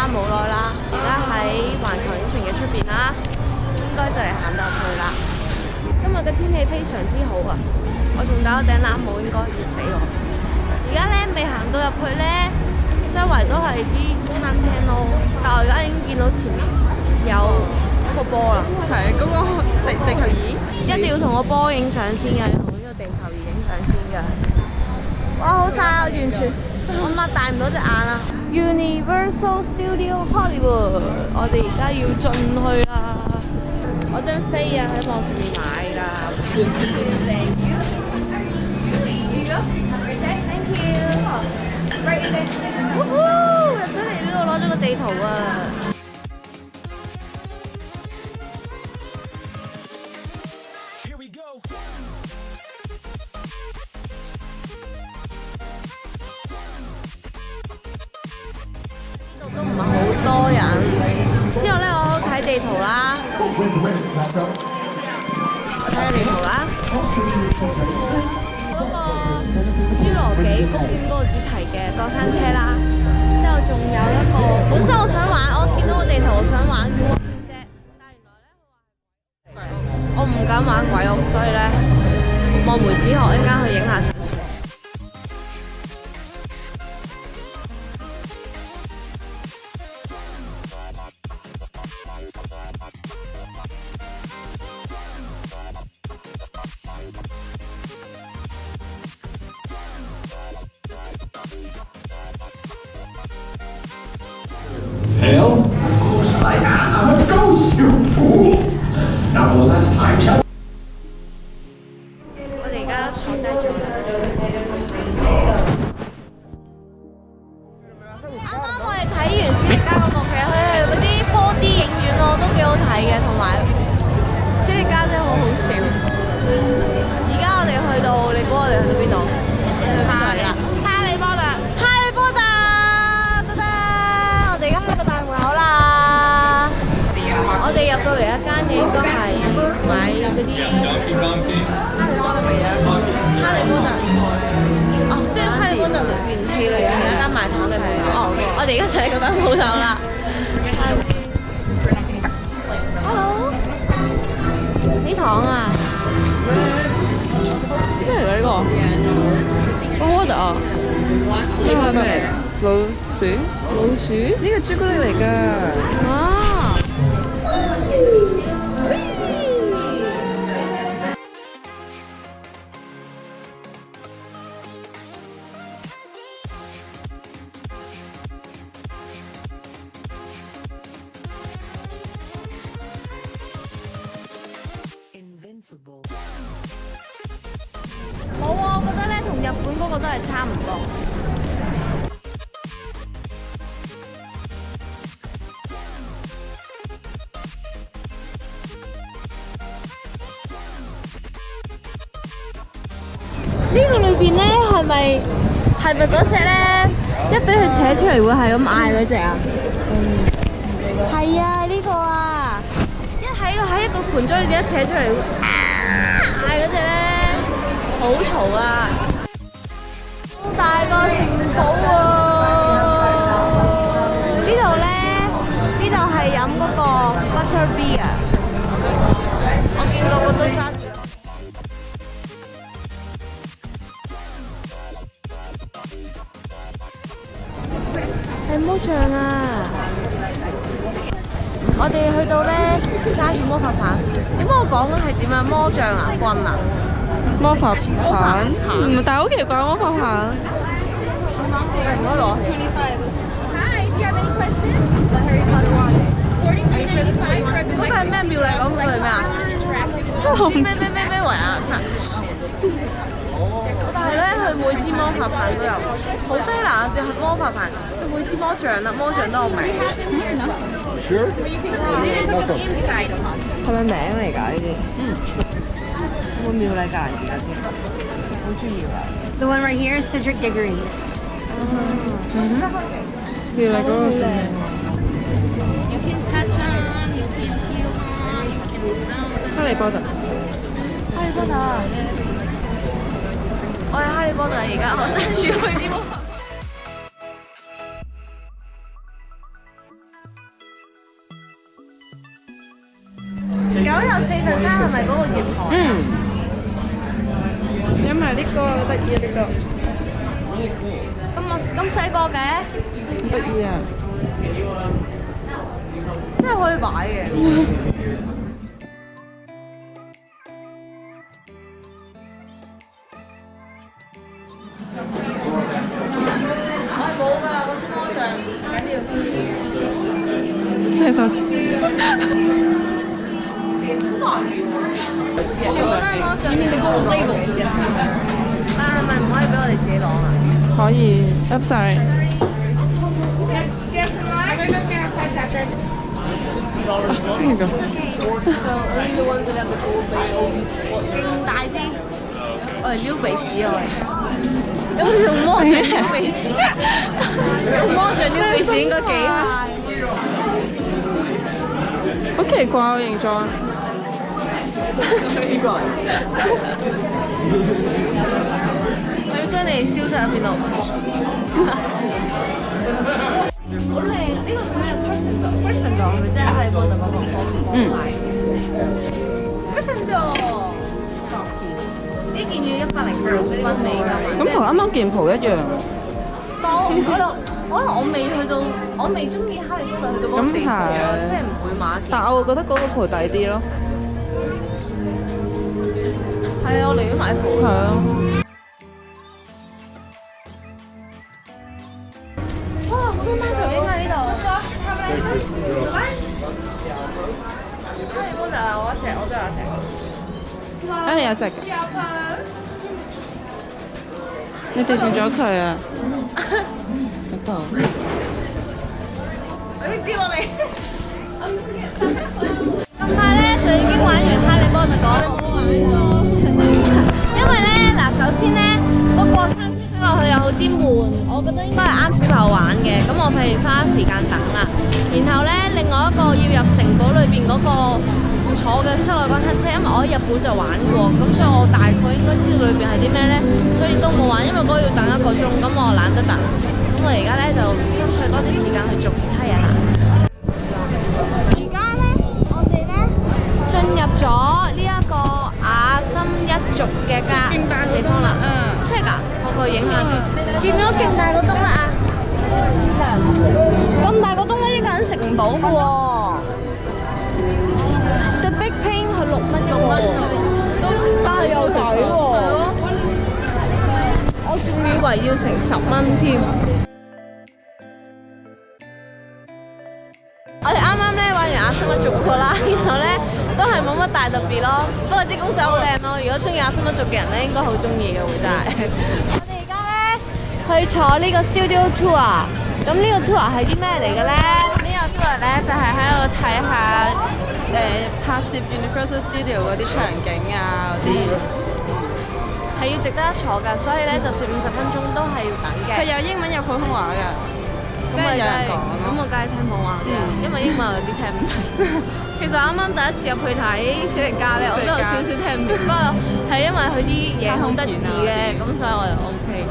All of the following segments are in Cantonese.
冇耐啦，而家喺環球影城嘅出邊啦，應該就嚟行到入去啦。今日嘅天氣非常之好啊！我仲戴咗頂冷帽，應該熱死我。而家咧未行到入去咧，周圍都係啲餐廳咯，但我而家已經見到前面有一個波啦。係嗰個地球儀，一定要同個波影相先嘅，同呢個地球儀影相先嘅。哇！好曬啊，完全我擘大唔到隻眼啊！ Universal Studio Hollywood， 我哋而家要進去啦。我張飛啊喺網上面買㗎。入咗嚟呢度攞咗個地圖啊！都唔係好多人。之後咧，我睇地圖啦，我睇下地圖啦。嗰個侏羅紀公園嗰個主題嘅過山車啦，之後仲有一個，本身我想玩，我見到個地圖我想玩古屋先啫，但係原來咧我唔敢玩鬼屋，所以咧望梅止渴，一陣間去影下場。Hell? Of course I am. I'm a ghost, you fool. Now all that's time tell. 我哋而家坐低咗啦。啱啱我哋睇完史力加嗰幕劇，佢係嗰啲 4D 影院咯，都幾好睇嘅，同埋史力加真係好好笑。而家我哋去到，你估我哋去到邊度？哈利波特，哈利波特，得得！我哋而家喺個大門口啦。我哋入到嚟一間嘢，應該係買嗰啲哈利波特。哦，即係哈利波特裏邊戲裏邊有一間賣糖嘅鋪頭。哦，我哋而家就喺嗰間鋪頭啦。Hello， 啲糖啊！咩嚟㗎呢個？哇，好核突啊！呢個係咩嚟㗎？老鼠？老鼠？呢個朱古力嚟㗎。啊！冇啊，我覺得咧同日本嗰個都係差唔多。呢個裏邊咧係咪嗰隻咧？一俾佢扯出嚟會係咁嗌嗰隻啊？係啊，呢個啊，喺一個盆栽裏邊一扯出嚟會嗌嗰隻咧，好嘈啊！好大個城堡喎！呢度係飲嗰個 butter beer， 我見個個都揸住。係魔杖啊！我哋去到咧揸住魔法棒，點解我講係點啊？魔杖啊，棍啊！魔法棒，唔但係好奇怪魔法棒。係唔該攞。嗰個係咩妙麗講？嗰個係咩啊？唔知咩圍啊！但係咧，佢每支魔法棒都有好低難嘅魔法棒，佢每支魔杖啦，魔杖都有名。係咪名嚟㗎呢啲？有冇妙麗㗎？而家知，好中意妙麗。The one right here is Cedric Diggory's. 妙麗嗰個。You can touch on, you can feel on, you can move on. 哈利波特。哈利波特，我係哈利波特而家，我揸住佢啲魔法。九又4分3係咪嗰個月台？因為呢個得意啊，呢個咁細個嘅，得意啊！真係可以擺嘅。我係冇㗎，嗰啲魔像唔緊要。係就全部都係魔像。但係咪唔可以俾我哋自己攞啊？可以 up 晒。呢個勁大支，我係撩鼻屎啊！我係用魔像撩鼻屎，用魔像撩鼻屎應該幾嗨。好奇怪個形狀。我要將你燒晒喺邊度？好靚！呢個係 Gryffindor 係咪即係哈利波特嗰個方牌？Gryffindor 呢件要109分美金啊！咁同啱啱件袍一樣。可能我未去到，我未中意哈利波特去到嗰個地步啊，即係唔會買。但我會覺得嗰個袍抵啲咯。係啊，我寧願買袍。係啊。哇！好多貓頭鷹啊呢度。哈利波特啊，我一隻，我都有一隻。啊，你有隻㗎？你掉轉咗佢啊！喺度。你跌落嚟。咁快咧就已經玩完哈利波特嗰度。因為咧嗱，首先咧嗰個餐車睇落去有好啲悶，我覺得應該係啱小朋友玩嘅。咁我譬如花時間等啦，然後咧另外一個要入城堡裏邊嗰個坐嘅室內嗰餐車，因為我喺日本就玩過，咁所以我大概應該知道裏邊係啲咩咧，所以都冇玩，因為嗰個要等1個鐘，咁我懶得等。咁我而家咧就爭取多啲時間去做其他嘢啦。而家咧，我哋咧進入咗呢一個雅真一族嘅地方啦。真係㗎，我過去影下先。見咗勁大個鐘啦啊！咁大個鐘咧，一個人食唔到嘅喎。The Big Pink 係6蚊嘅喎，但係又抵喎。我仲以為要成10蚊添。我哋啱啱咧玩完雅森一族嗰個啦，然後咧都係冇乜大特別咯。不過啲公仔好靚咯，如果中意雅森一族嘅人咧，應該好中意嘅會真係。我哋而家咧去坐呢個 Studio Tour，咁呢個 tour 係啲咩嚟嘅咧？呢個 tour 咧就係喺度睇下拍攝 Universal Studio 嗰啲場景啊，嗰啲係要值得一坐㗎，所以咧就算50分鐘都係要等嘅。佢有英文有普通話㗎，咁我有人講咁我梗係聽普通話嘅，因為英文有啲聽唔明。其實啱啱第一次入去睇史力加咧，我都有少少聽唔明，不過係因為佢啲嘢好得意嘅，咁所以我就 OK。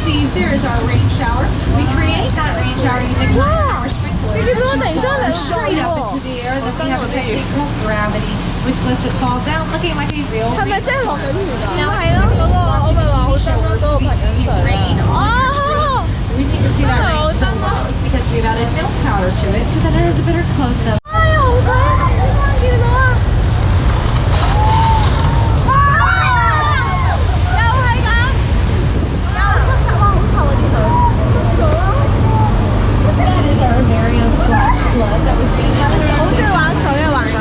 see there is our rain shower. We create that rain shower using our sprinklers. Straight up into the air. Then we have a technique called gravity, which lets it fall down, looking like a real rain. 係咪真係落緊雨㗎？ Now, I know我咪話好新嗰個噴緊水rain. 哦， The reason you can see that rain so low is because we've added milk powder to it so that it has a better close-up. 哎呀，好彩見到啊！又係咁，又濕濕哇，好臭啊啲水。 That is our very own splash flood that was being added. 好中意玩水啊，玩水。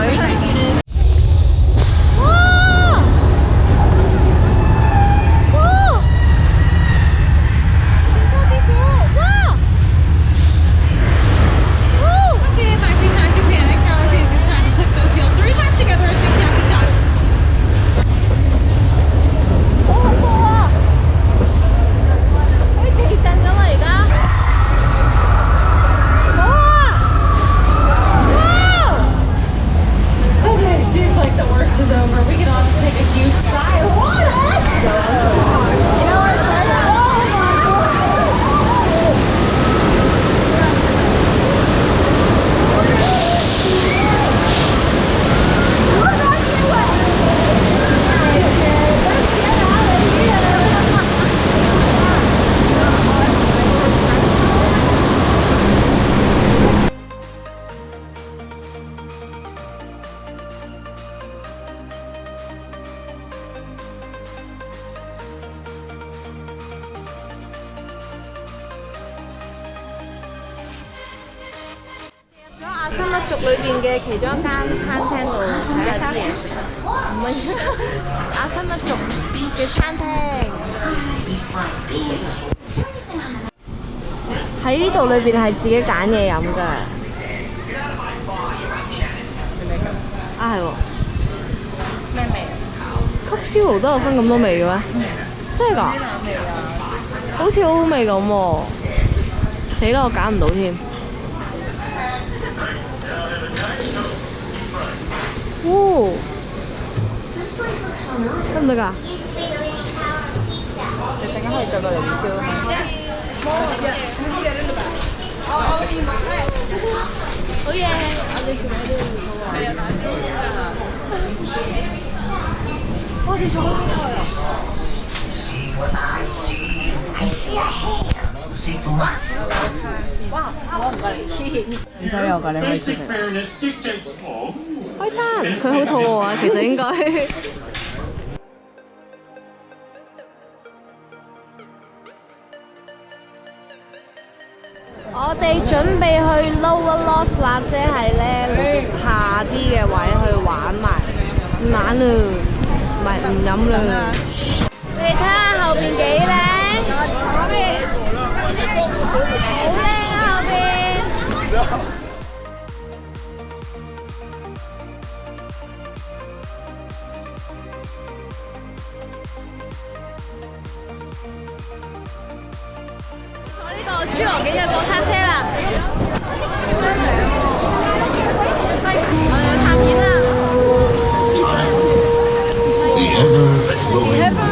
Okay, it might be time to panic. Now would be a good time to click those heels 3 times together as we tap the dots. 好恐怖啊！好似地震咁啊！而家，好啊！哇！ Okay, seems like the worst is over. We can all just take a huge sigh of water.阿森一族裏邊嘅其中一間餐廳度睇下啲嘢食，唔係阿森一族嘅餐廳。喺呢度裏邊係自己揀嘢飲㗎。啊係喎。咩味？曲燒爐都有分咁多味嘅咩？真係㗎？好似好好味咁喎。死啦！我揀唔到添。 哦，得唔得㗎？你陣間可以再過嚟 review 啊。好嘢！我哋食嗰啲唔好喎。我哋坐好耐啊！哇！我唔過嚟唔使有㗎，你可以自己。開餐，佢好肚餓啊，其實應該。我哋準備去 lower lot 啦，即係咧下啲嘅位去玩埋，唔玩啦，唔係唔飲啦。你哋睇下後邊幾靚，好靚啊後邊。 呢個侏羅紀嘅過山車啦，我哋去探險啦。